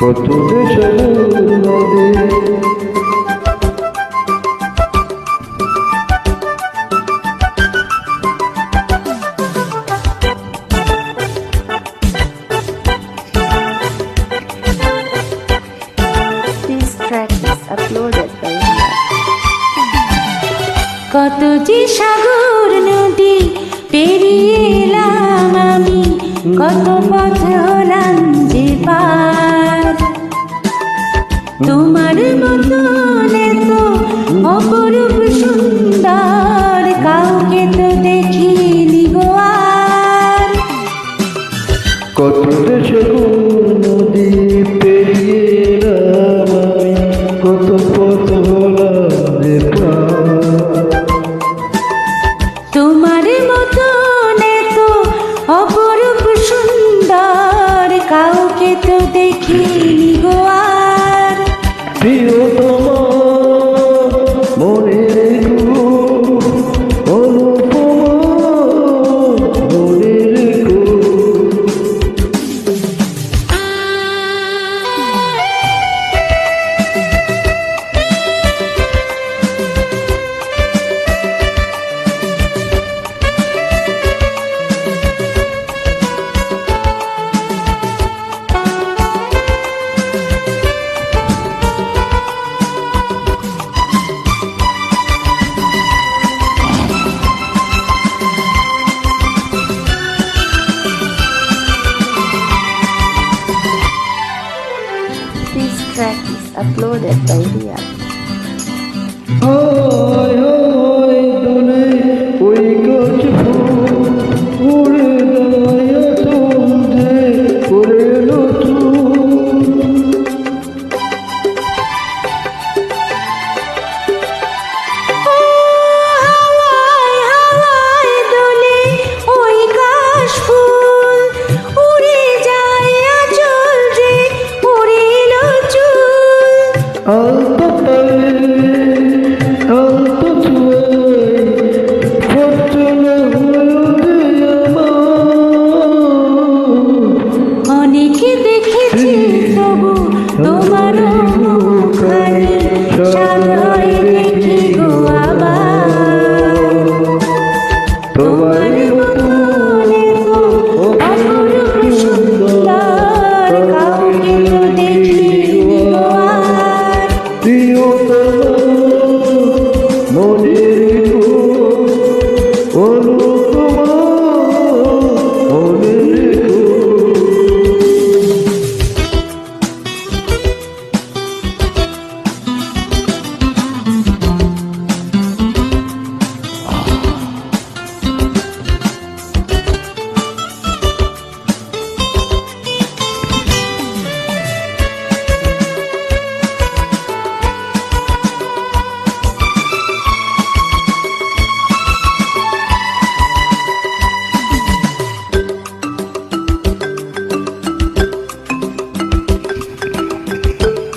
কত দেশে This track is uploaded by কত যে সাগর নদী পেরিয়ে এলাম আমি, কত পথ হলাম যে পার। তোমার মতন এত অপরূপ সুন্দর কাউকে তো দেখিনি গো আর। কত দেশে নদী পেরিয়ে এলাম আমি, কত পথ হলাম যে পার। তোমার মতন এত অপরূপ সুন্দর কাউকে তো দেখিনি গো আর। প্রিয়তমা মনে রেখো, অনুপমা মনে রেখো। This track is uploaded by Riyadh. হায় হায় দোলে ওই গাছ ফুল উড়ে দাঁড়ায় সন্ধে করে এলো চুল। হাওয়ায় হাওয়ায় দোলে ওই কাশফুল, উড়ে যায় আঁচল যে উড়ে এলো চুল। আলতো পায়ে আলতো ছুঁয়ে ফচলে হলো যে আমার। অনেকে দেখেছি তবু তোমার মুখখানি স্বাদ হয় দেখি গো আবার। তোমার মতন এত অপরূপ সুন্দর কাউকে তো দেখিনি গো আর। প্রিয়তমা মনে রেখো, অনুপমা মনে রেখো।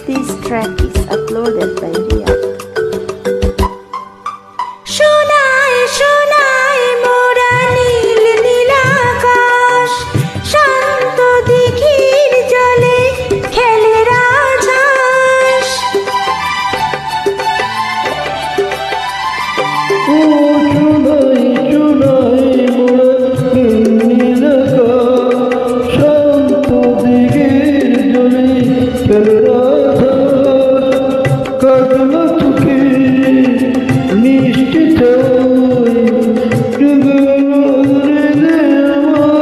This track is uploaded by Riyadh. সোনায় সোনায় মোরা নীল নীল আকাশ, শান্ত দিঘির জলে খেলে রাজহাঁস। ও চুনাই চুনাই মোরা নীল আকাশ, শান্ত দিঘির জলে খেলে রাজহাঁস। কাজলা চোখে মিষ্টি চাই ডুবে রে আমার।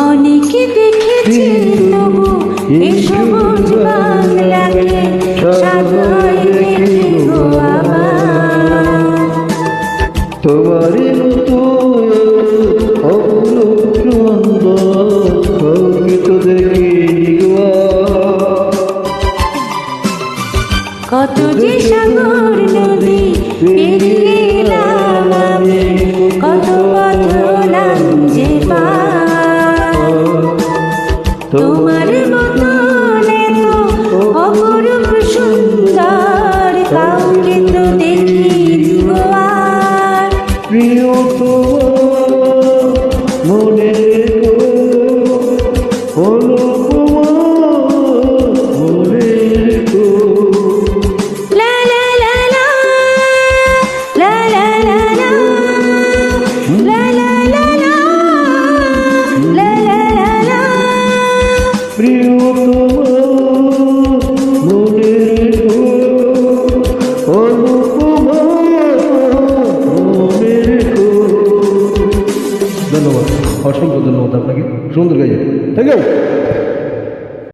অনেকে দেখেছি তবু এ সবুজ বাংলাকে স্বাদ হয় দেখি গো আবার। তোমারই মতো অপরূপ সুন্দর কাউকে তো দেখিনি গো আর। কত যে সাগর নদী পেরিয়ে এলাম আমি, কত পথ হলাম যে পার। তোমার মতন এত রে